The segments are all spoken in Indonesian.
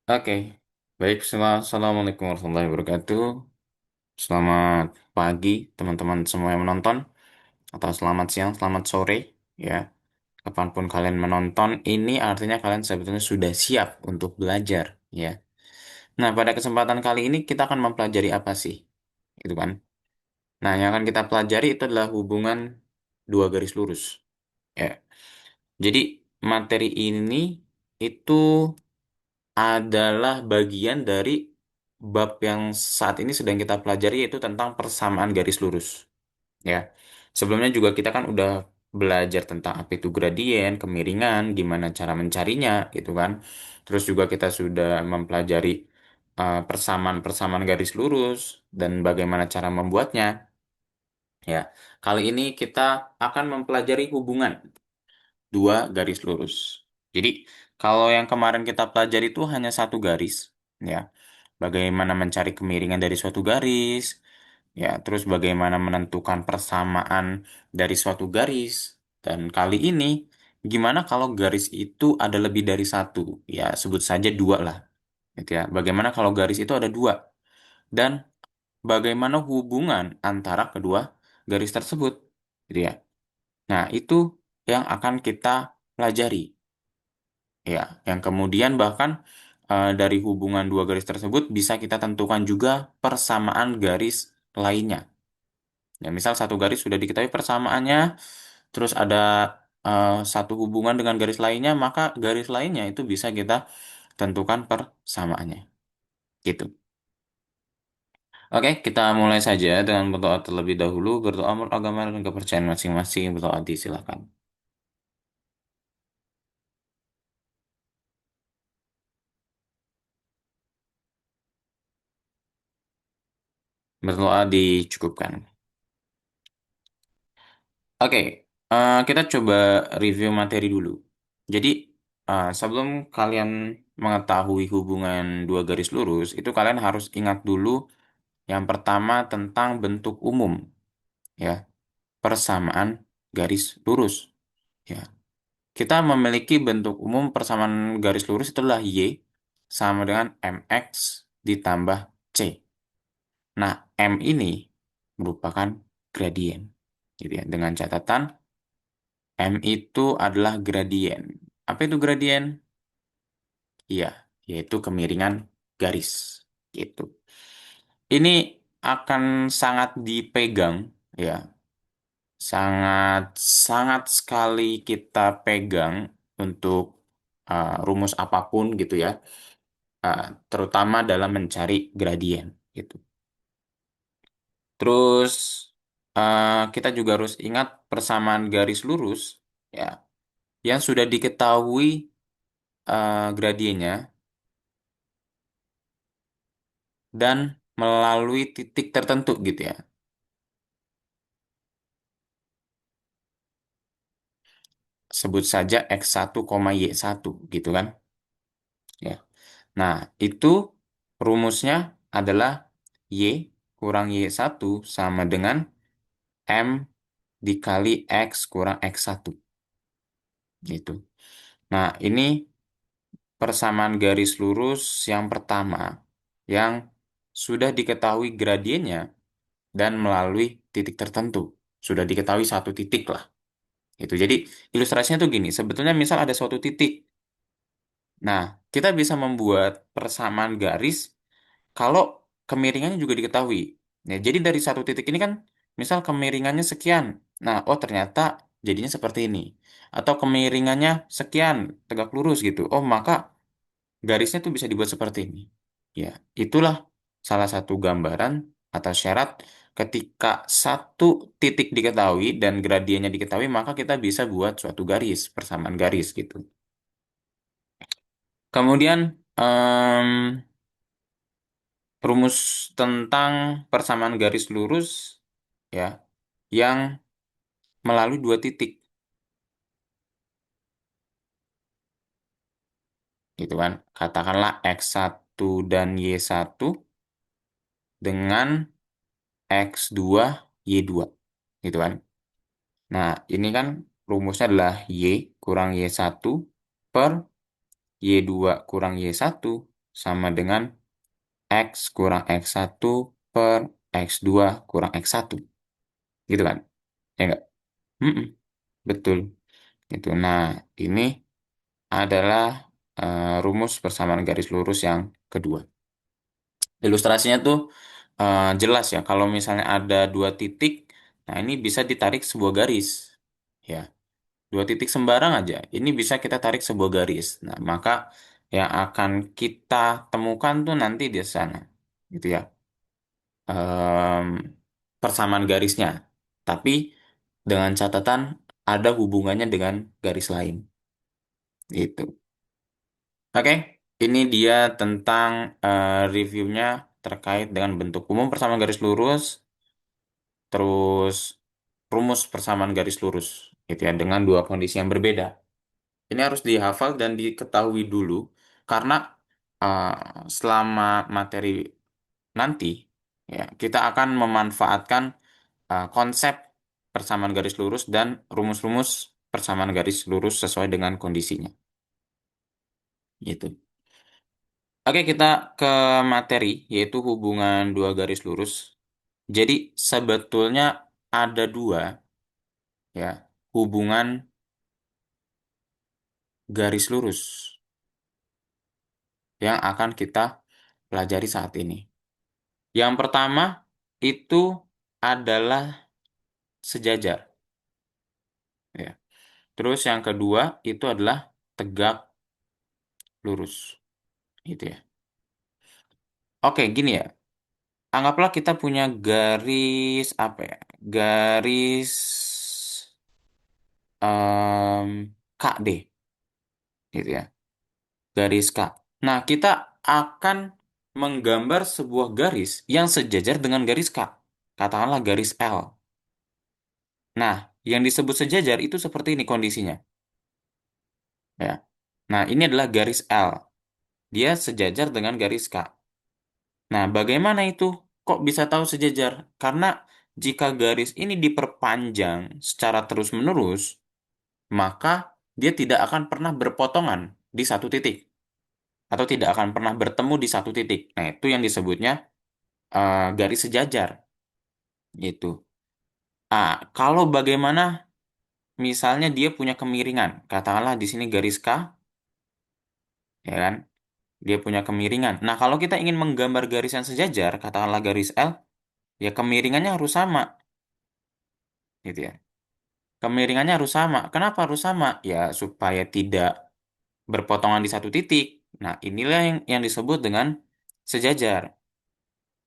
Oke, baik. Assalamualaikum warahmatullahi wabarakatuh. Selamat pagi, teman-teman semua yang menonton, atau selamat siang, selamat sore, ya. Kapanpun kalian menonton, ini artinya kalian sebetulnya sudah siap untuk belajar, ya. Nah, pada kesempatan kali ini kita akan mempelajari apa sih? Gitu kan? Nah, yang akan kita pelajari itu adalah hubungan dua garis lurus, ya. Jadi, materi ini itu adalah bagian dari bab yang saat ini sedang kita pelajari yaitu tentang persamaan garis lurus. Ya, sebelumnya juga kita kan udah belajar tentang apa itu gradien, kemiringan, gimana cara mencarinya, gitu kan. Terus juga kita sudah mempelajari persamaan-persamaan garis lurus dan bagaimana cara membuatnya. Ya, kali ini kita akan mempelajari hubungan dua garis lurus. Jadi, kalau yang kemarin kita pelajari itu hanya satu garis, ya. Bagaimana mencari kemiringan dari suatu garis, ya, terus bagaimana menentukan persamaan dari suatu garis. Dan kali ini, gimana kalau garis itu ada lebih dari satu? Ya, sebut saja dua lah, gitu ya. Bagaimana kalau garis itu ada dua? Dan bagaimana hubungan antara kedua garis tersebut, gitu ya. Nah, itu yang akan kita pelajari. Ya, yang kemudian bahkan dari hubungan dua garis tersebut bisa kita tentukan juga persamaan garis lainnya. Ya, misal satu garis sudah diketahui persamaannya, terus ada satu hubungan dengan garis lainnya, maka garis lainnya itu bisa kita tentukan persamaannya. Gitu. Oke, kita mulai saja dengan berdoa terlebih dahulu, berdoa menurut agama dan kepercayaan masing-masing, berdoa silakan. Berdoa dicukupkan. Oke, kita coba review materi dulu. Jadi, sebelum kalian mengetahui hubungan dua garis lurus, itu kalian harus ingat dulu yang pertama tentang bentuk umum, ya, persamaan garis lurus. Ya, kita memiliki bentuk umum persamaan garis lurus itulah Y sama dengan MX ditambah C. Nah, M ini merupakan gradien, gitu ya, dengan catatan M itu adalah gradien. Apa itu gradien? Iya, yaitu kemiringan garis. Gitu. Ini akan sangat dipegang, ya, sangat sangat sekali kita pegang untuk rumus apapun gitu ya, uh, terutama dalam mencari gradien. Gitu. Terus kita juga harus ingat persamaan garis lurus, ya, yang sudah diketahui gradiennya dan melalui titik tertentu gitu ya. Sebut saja X1, Y1 gitu kan. Ya. Nah, itu rumusnya adalah Y kurang Y1 sama dengan M dikali X kurang X1 gitu. Nah, ini persamaan garis lurus yang pertama yang sudah diketahui gradiennya dan melalui titik tertentu. Sudah diketahui satu titik lah. Gitu. Jadi ilustrasinya tuh gini, sebetulnya misal ada suatu titik. Nah, kita bisa membuat persamaan garis kalau kemiringannya juga diketahui. Nah, jadi dari satu titik ini kan, misal kemiringannya sekian. Nah, oh ternyata jadinya seperti ini. Atau kemiringannya sekian, tegak lurus gitu. Oh, maka garisnya tuh bisa dibuat seperti ini. Ya, itulah salah satu gambaran atau syarat ketika satu titik diketahui dan gradiennya diketahui, maka kita bisa buat suatu garis, persamaan garis gitu. Kemudian, rumus tentang persamaan garis lurus, ya, yang melalui dua titik, gitu kan. Katakanlah X1 dan Y1 dengan X2, Y2, gitu kan. Nah, ini kan rumusnya adalah Y kurang Y1 per Y2 kurang Y1 sama dengan X kurang X1 per X2 kurang X1. Gitu kan? Ya enggak? Mm-mm, betul. Itu. Nah, ini adalah rumus persamaan garis lurus yang kedua. Ilustrasinya tuh jelas ya. Kalau misalnya ada dua titik, nah ini bisa ditarik sebuah garis. Ya, dua titik sembarang aja. Ini bisa kita tarik sebuah garis. Nah, maka yang akan kita temukan tuh nanti di sana, gitu ya. Em, Persamaan garisnya. Tapi dengan catatan ada hubungannya dengan garis lain. Itu. Oke, ini dia tentang reviewnya terkait dengan bentuk umum persamaan garis lurus, terus rumus persamaan garis lurus, gitu ya, dengan dua kondisi yang berbeda. Ini harus dihafal dan diketahui dulu, karena eh, selama materi nanti, ya, kita akan memanfaatkan konsep persamaan garis lurus dan rumus-rumus persamaan garis lurus sesuai dengan kondisinya, gitu. Oke, kita ke materi, yaitu hubungan dua garis lurus. Jadi, sebetulnya ada dua, ya, hubungan garis lurus yang akan kita pelajari saat ini. Yang pertama itu adalah sejajar, ya. Terus yang kedua itu adalah tegak lurus, gitu ya. Oke, gini ya. Anggaplah kita punya garis apa ya? Garis KD, gitu ya. Garis K. Nah, kita akan menggambar sebuah garis yang sejajar dengan garis K. Katakanlah garis L. Nah, yang disebut sejajar itu seperti ini kondisinya, ya. Nah, ini adalah garis L. Dia sejajar dengan garis K. Nah, bagaimana itu? Kok bisa tahu sejajar? Karena jika garis ini diperpanjang secara terus-menerus, maka dia tidak akan pernah berpotongan di satu titik atau tidak akan pernah bertemu di satu titik. Nah, itu yang disebutnya garis sejajar, gitu. Kalau bagaimana misalnya dia punya kemiringan, katakanlah di sini garis K, ya kan? Dia punya kemiringan. Nah, kalau kita ingin menggambar garis yang sejajar, katakanlah garis L, ya kemiringannya harus sama, gitu ya. Kemiringannya harus sama. Kenapa harus sama? Ya, supaya tidak berpotongan di satu titik. Nah, inilah yang disebut dengan sejajar.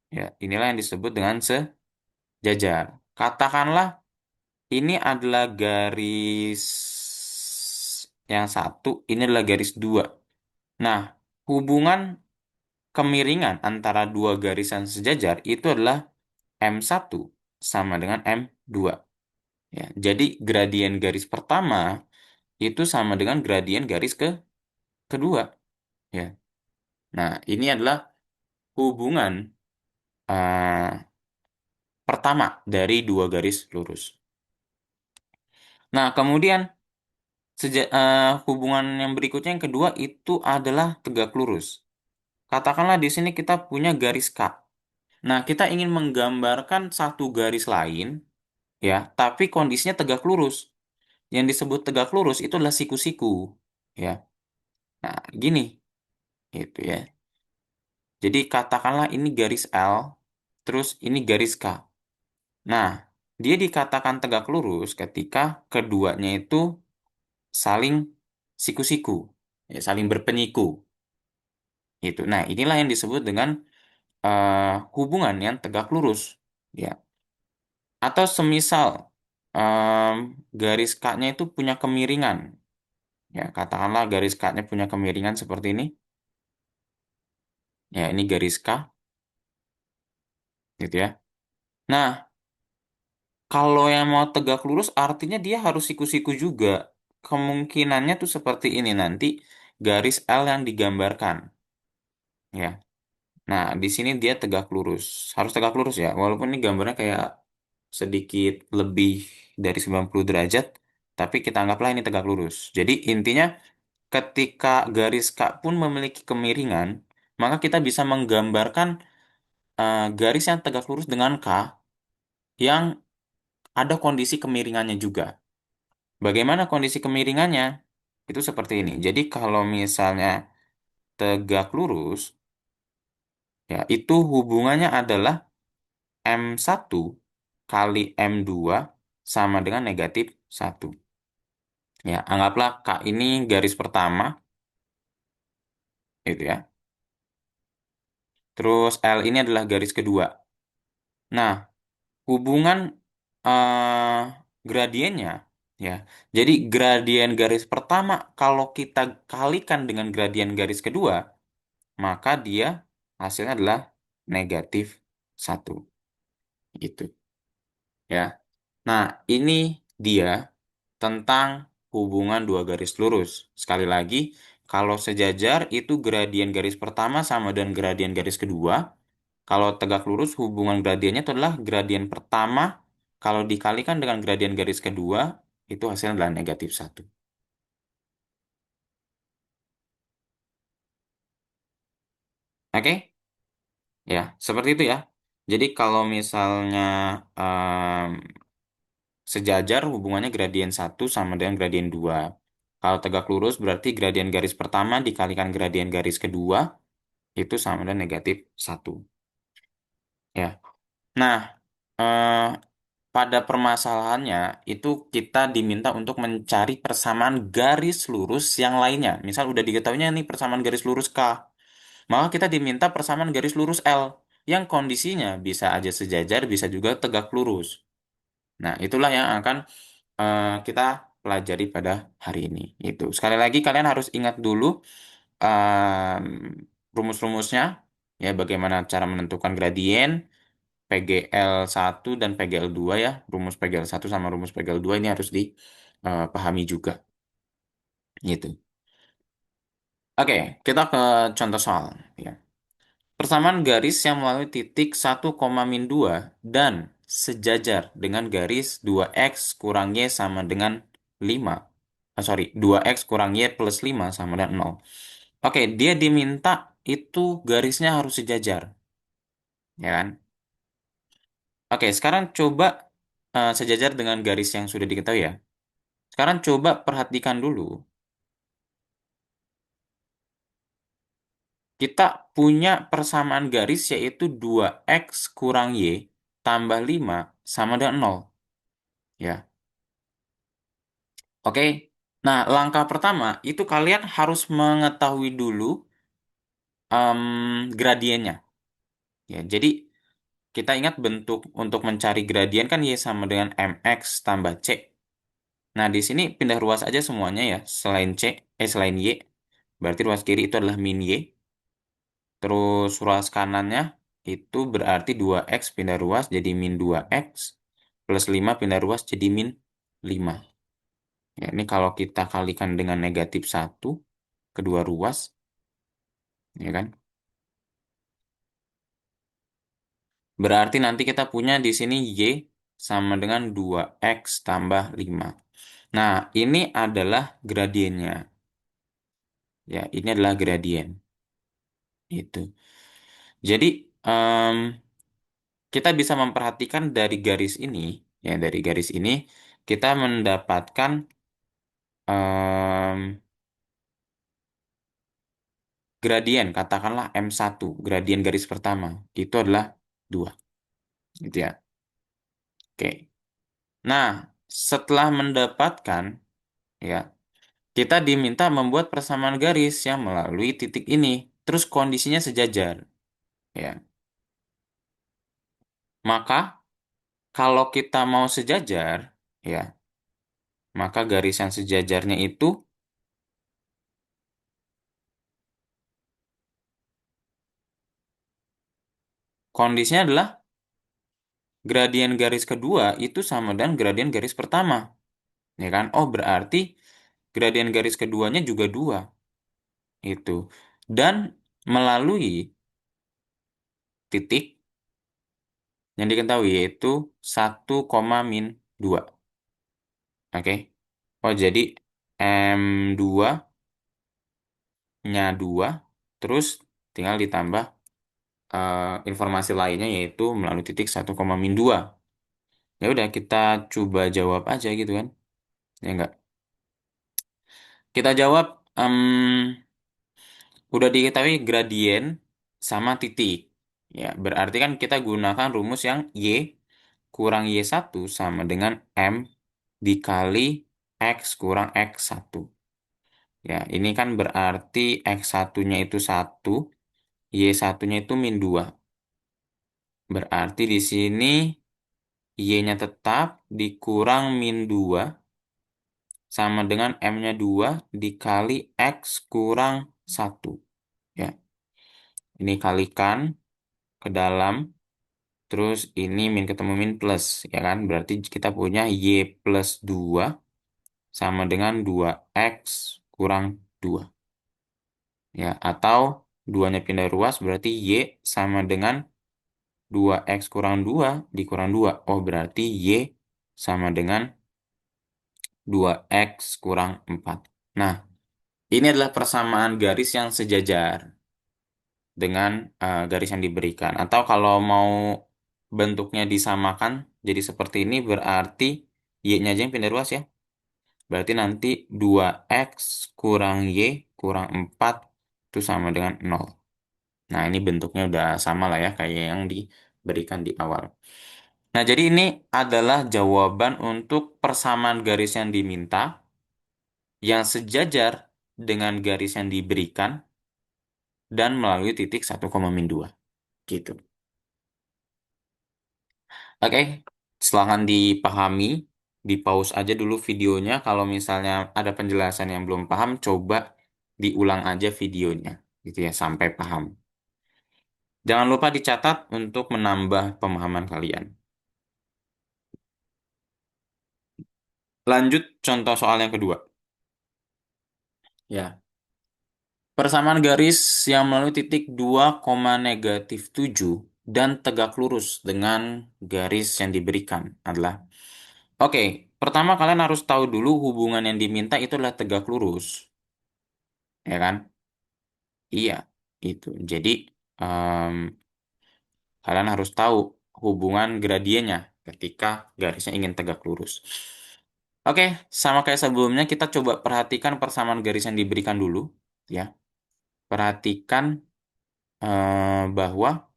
Ya, inilah yang disebut dengan sejajar. Katakanlah ini adalah garis yang satu, ini adalah garis dua. Nah, hubungan kemiringan antara dua garisan sejajar itu adalah M1 sama dengan M2. Ya, jadi gradien garis pertama itu sama dengan gradien garis kedua. Ya. Nah, ini adalah hubungan eh, pertama dari dua garis lurus. Nah, kemudian hubungan yang berikutnya yang kedua itu adalah tegak lurus. Katakanlah di sini kita punya garis K. Nah, kita ingin menggambarkan satu garis lain, ya, tapi kondisinya tegak lurus. Yang disebut tegak lurus itu adalah siku-siku, ya. Nah, gini, itu ya. Jadi katakanlah ini garis L, terus ini garis K. Nah, dia dikatakan tegak lurus ketika keduanya itu saling siku-siku, ya, saling berpenyiku. Itu. Nah, inilah yang disebut dengan hubungan yang tegak lurus, ya. Atau semisal em, garis K-nya itu punya kemiringan, ya. Katakanlah garis K-nya punya kemiringan seperti ini, ya. Ini garis K, gitu ya. Nah, kalau yang mau tegak lurus artinya dia harus siku-siku juga. Kemungkinannya tuh seperti ini nanti garis L yang digambarkan, ya. Nah, di sini dia tegak lurus. Harus tegak lurus ya, walaupun ini gambarnya kayak sedikit lebih dari 90 derajat, tapi kita anggaplah ini tegak lurus. Jadi intinya ketika garis K pun memiliki kemiringan, maka kita bisa menggambarkan garis yang tegak lurus dengan K yang ada kondisi kemiringannya juga. Bagaimana kondisi kemiringannya? Itu seperti ini. Jadi kalau misalnya tegak lurus, ya itu hubungannya adalah M1 kali M2 sama dengan negatif 1. Ya, anggaplah K ini garis pertama, itu ya. Terus L ini adalah garis kedua. Nah, hubungan eh, gradiennya, ya. Jadi gradien garis pertama kalau kita kalikan dengan gradien garis kedua, maka dia hasilnya adalah negatif 1. Gitu, ya. Nah, ini dia tentang hubungan dua garis lurus. Sekali lagi, kalau sejajar itu gradien garis pertama sama dengan gradien garis kedua. Kalau tegak lurus, hubungan gradiennya itu adalah gradien pertama. Kalau dikalikan dengan gradien garis kedua, itu hasilnya adalah negatif 1. Oke? Ya, seperti itu ya. Jadi kalau misalnya em, sejajar, hubungannya gradien satu sama dengan gradien 2. Kalau tegak lurus, berarti gradien garis pertama dikalikan gradien garis kedua, itu sama dengan negatif 1. Ya. Nah, eh, pada permasalahannya itu kita diminta untuk mencari persamaan garis lurus yang lainnya. Misal udah diketahuinya nih persamaan garis lurus K, maka kita diminta persamaan garis lurus L yang kondisinya bisa aja sejajar, bisa juga tegak lurus. Nah, itulah yang akan kita pelajari pada hari ini. Itu. Sekali lagi kalian harus ingat dulu em, rumus-rumusnya, ya bagaimana cara menentukan gradien, PGL1 dan PGL2 ya. Rumus PGL1 sama rumus PGL2 ini harus dipahami juga. Gitu. Oke, kita ke contoh soal. Ya. Persamaan garis yang melalui titik 1,-2 dan sejajar dengan garis 2x kurang y sama dengan 5. Sorry, 2x kurang y plus 5 sama dengan 0. Oke, dia diminta itu garisnya harus sejajar. Ya kan? Oke, sekarang coba sejajar dengan garis yang sudah diketahui ya. Sekarang coba perhatikan dulu. Kita punya persamaan garis yaitu 2x kurang y tambah 5 sama dengan 0. Ya, oke. Nah, langkah pertama itu kalian harus mengetahui dulu gradiennya. Ya, jadi kita ingat bentuk untuk mencari gradien kan y sama dengan mx tambah c. Nah, di sini pindah ruas aja semuanya ya, selain c, selain y. Berarti ruas kiri itu adalah min y. Terus ruas kanannya itu berarti 2x pindah ruas jadi min 2x plus 5 pindah ruas jadi min 5. Ya, ini kalau kita kalikan dengan negatif 1 kedua ruas, ya kan? Berarti nanti kita punya di sini Y sama dengan 2x tambah 5. Nah, ini adalah gradiennya. Ya, ini adalah gradien. Itu. Jadi, em, kita bisa memperhatikan dari garis ini, ya dari garis ini, kita mendapatkan em, gradien, katakanlah M1, gradien garis pertama. Itu adalah 2. Gitu ya. Oke. Nah, setelah mendapatkan, ya, kita diminta membuat persamaan garis yang melalui titik ini. Terus kondisinya sejajar. Ya. Maka kalau kita mau sejajar, ya, maka garis yang sejajarnya itu kondisinya adalah gradien garis kedua itu sama dengan gradien garis pertama. Ya kan? Oh, berarti gradien garis keduanya juga 2. Itu. Dan melalui titik yang diketahui yaitu 1, min 2. Oke. Oh, jadi M2 nya 2, terus tinggal ditambah informasi lainnya yaitu melalui titik 1,-2. Ya udah kita coba jawab aja gitu kan. Ya enggak. Kita jawab udah diketahui gradien sama titik. Ya, berarti kan kita gunakan rumus yang Y kurang Y1 sama dengan M dikali X kurang X1. Ya, ini kan berarti X1-nya itu 1, Y1-nya itu -2. Berarti di sini Y-nya tetap dikurang -2 sama dengan M-nya 2 dikali X kurang 1. Ya, ini kalikan ke dalam, terus ini min ketemu min plus, ya kan? Berarti kita punya Y plus 2 sama dengan 2X kurang 2. Ya, atau duanya pindah ruas berarti Y sama dengan 2X kurang 2 dikurang 2. Oh, berarti Y sama dengan 2X kurang 4. Nah, ini adalah persamaan garis yang sejajar dengan garis yang diberikan. Atau kalau mau bentuknya disamakan jadi seperti ini berarti Y-nya aja yang pindah ruas ya. Berarti nanti 2X kurang Y kurang 4 itu sama dengan 0. Nah, ini bentuknya udah sama lah ya kayak yang diberikan di awal. Nah, jadi ini adalah jawaban untuk persamaan garis yang diminta yang sejajar dengan garis yang diberikan dan melalui titik 1,-2. Gitu. Oke, silahkan dipahami, di pause aja dulu videonya. Kalau misalnya ada penjelasan yang belum paham, coba diulang aja videonya, gitu ya, sampai paham. Jangan lupa dicatat untuk menambah pemahaman kalian. Lanjut contoh soal yang kedua. Ya, persamaan garis yang melalui titik 2,-7 dan tegak lurus dengan garis yang diberikan adalah. Oke, pertama kalian harus tahu dulu hubungan yang diminta itu adalah tegak lurus. Ya kan? Iya, itu. Jadi, em, kalian harus tahu hubungan gradiennya ketika garisnya ingin tegak lurus. Oke, sama kayak sebelumnya, kita coba perhatikan persamaan garis yang diberikan dulu. Ya, perhatikan bahwa,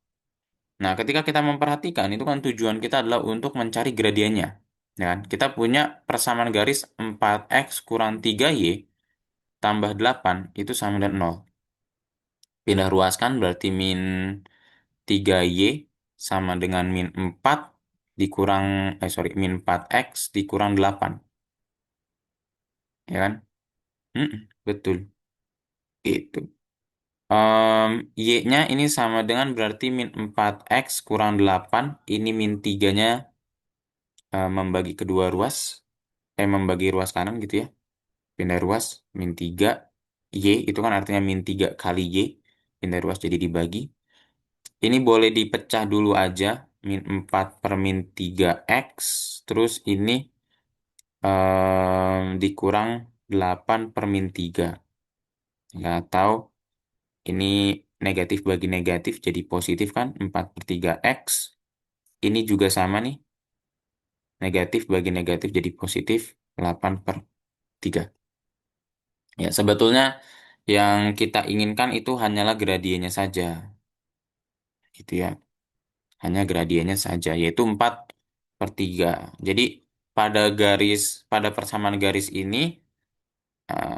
nah ketika kita memperhatikan, itu kan tujuan kita adalah untuk mencari gradiennya. Ya kan? Kita punya persamaan garis 4X kurang 3Y tambah 8 itu sama dengan 0. Pindah ruaskan berarti min 3Y sama dengan min 4 dikurang, min 4X dikurang 8. Ya kan? Betul. Itu. Y-nya ini sama dengan berarti min 4X kurang 8. Ini min 3-nya membagi kedua ruas. Membagi ruas kanan gitu ya. Pindah ruas, min 3. Y itu kan artinya min 3 kali Y. Pindah ruas jadi dibagi. Ini boleh dipecah dulu aja. Min 4 per min 3X. Terus ini dikurang 8 per min 3. Nggak tahu. Ini negatif bagi negatif jadi positif kan. 4 per 3X. Ini juga sama nih. Negatif bagi negatif jadi positif. 8 per 3. Ya, sebetulnya yang kita inginkan itu hanyalah gradiennya saja. Gitu ya. Hanya gradiennya saja, yaitu 4 per 3. Jadi pada garis, pada persamaan garis ini,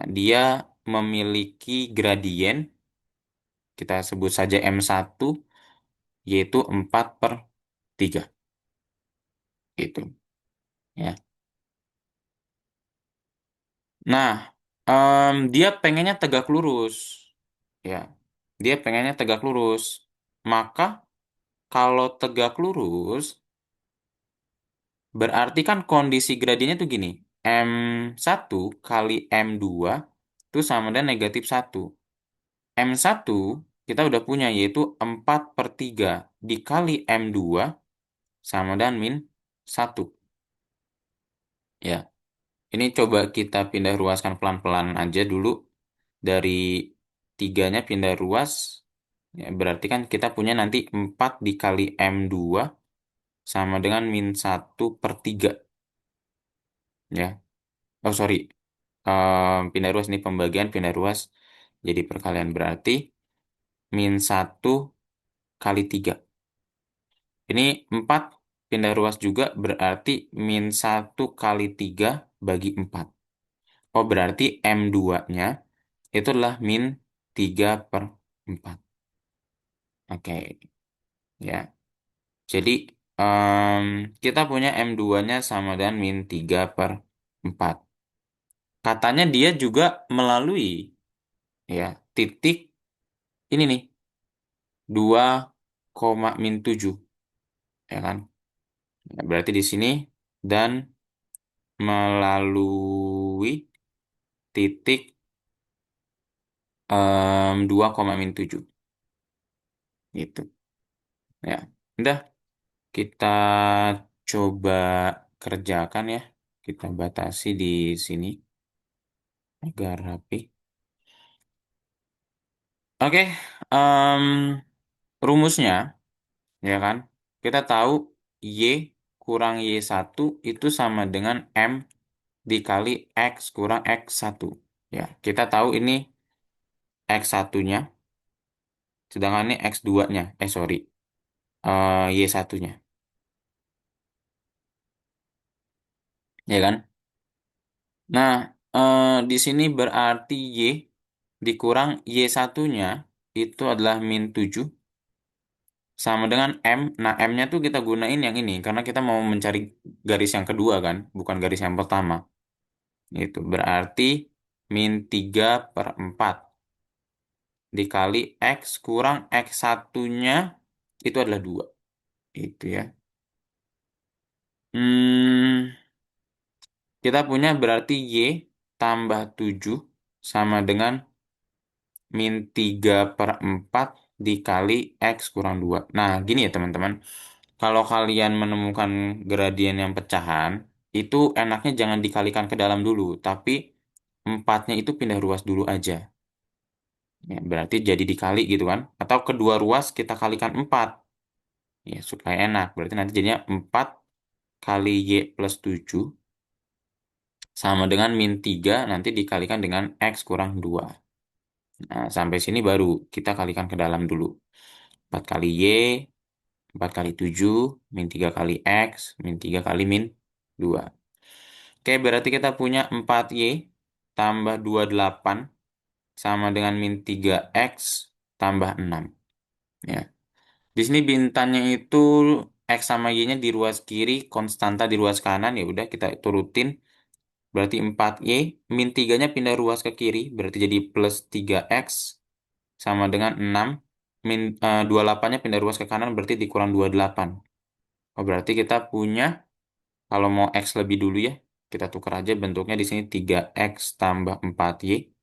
dia memiliki gradien, kita sebut saja M1, yaitu 4 per 3. Gitu. Ya. Nah, dia pengennya tegak lurus. Ya. Dia pengennya tegak lurus. Maka kalau tegak lurus, berarti kan kondisi gradiennya tuh gini. M1 kali M2 itu sama dengan -1. M1 kita udah punya yaitu 4 per 3 dikali M2 sama dengan min 1. Ya, ini coba kita pindah ruaskan pelan-pelan aja dulu. Dari 3-nya pindah ruas Ya, berarti kan kita punya nanti 4 dikali M2 sama dengan -1/3. Ya. Oh, sorry. Pindah ruas ini pembagian pindah ruas jadi perkalian berarti -1/3. Ini 4 pindah ruas juga berarti -1/3 bagi 4. Oh, berarti M2-nya itu adalah -3/4. Oke, ya. Jadi em, kita punya M2-nya sama dengan -3/4. Katanya dia juga melalui ya titik ini nih 2, -7, ya kan? Ya, berarti di sini dan melalui titik 2, -7 gitu. Ya, udah kita coba kerjakan ya. Kita batasi di sini agar rapi. Oke, em, rumusnya ya kan? Kita tahu Y kurang Y1 itu sama dengan M dikali X kurang X1. Ya, kita tahu ini X1-nya, sedangkan ini X2-nya. Sorry, Y1-nya. Ya kan? Nah, di sini berarti Y dikurang Y1-nya itu adalah -7 sama dengan M. Nah, M-nya tuh kita gunain yang ini karena kita mau mencari garis yang kedua kan, bukan garis yang pertama. Itu berarti -3/4 dikali X kurang X1-nya itu adalah 2. Itu ya. Hmm, kita punya berarti Y tambah 7 sama dengan -3/4 dikali X kurang 2. Nah, gini ya teman-teman. Kalau kalian menemukan gradien yang pecahan, itu enaknya jangan dikalikan ke dalam dulu, tapi empatnya itu pindah ruas dulu aja. Ya, berarti jadi dikali gitu kan. Atau kedua ruas kita kalikan 4. Ya, supaya enak. Berarti nanti jadinya 4 kali Y plus 7 sama dengan -3 nanti dikalikan dengan X kurang 2. Nah, sampai sini baru kita kalikan ke dalam dulu. 4 kali Y, 4 kali 7, -3 kali X, -3 kali -2. Oke, berarti kita punya 4Y tambah 28 sama dengan -3X tambah 6. Ya. Di sini bintangnya itu X sama Y-nya di ruas kiri, konstanta di ruas kanan. Ya udah kita turutin. Berarti 4Y, -3-nya pindah ruas ke kiri, berarti jadi plus 3X sama dengan 6. 28-nya pindah ruas ke kanan, berarti dikurang 28. Oh, berarti kita punya, kalau mau X lebih dulu ya, kita tukar aja bentuknya di sini 3X tambah 4Y.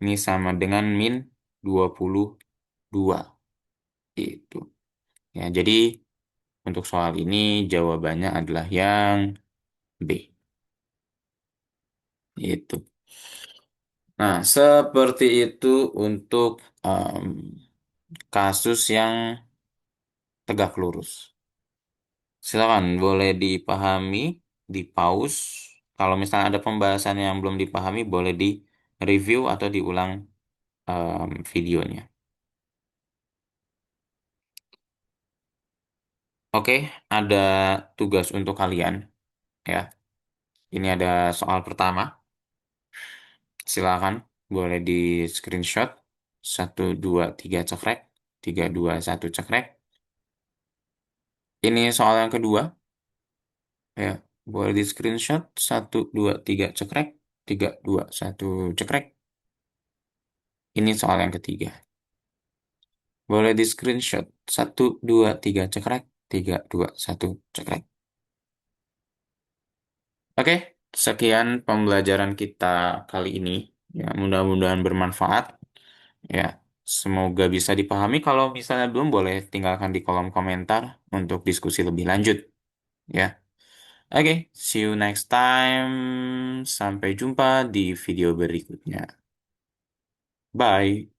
Ini sama dengan -22. Itu. Ya, jadi untuk soal ini jawabannya adalah yang B. Itu. Nah, seperti itu untuk em, kasus yang tegak lurus. Silakan, boleh dipahami, di pause. Kalau misalnya ada pembahasan yang belum dipahami, boleh di review atau diulang videonya. Oke, ada tugas untuk kalian, ya. Ini ada soal pertama. Silakan, boleh di screenshot. 1, 2, 3 cekrek. 3, 2, 1 cekrek. Ini soal yang kedua, ya. Boleh di screenshot. 1, 2, 3 cekrek. 3, 2, 1 cekrek. Ini soal yang ketiga. Boleh di screenshot. 1, 2, 3 cekrek. 3, 2, 1 cekrek. Oke, sekian pembelajaran kita kali ini. Ya, mudah-mudahan bermanfaat. Ya, semoga bisa dipahami. Kalau misalnya belum, boleh tinggalkan di kolom komentar untuk diskusi lebih lanjut. Ya, oke, see you next time. Sampai jumpa di video berikutnya. Bye.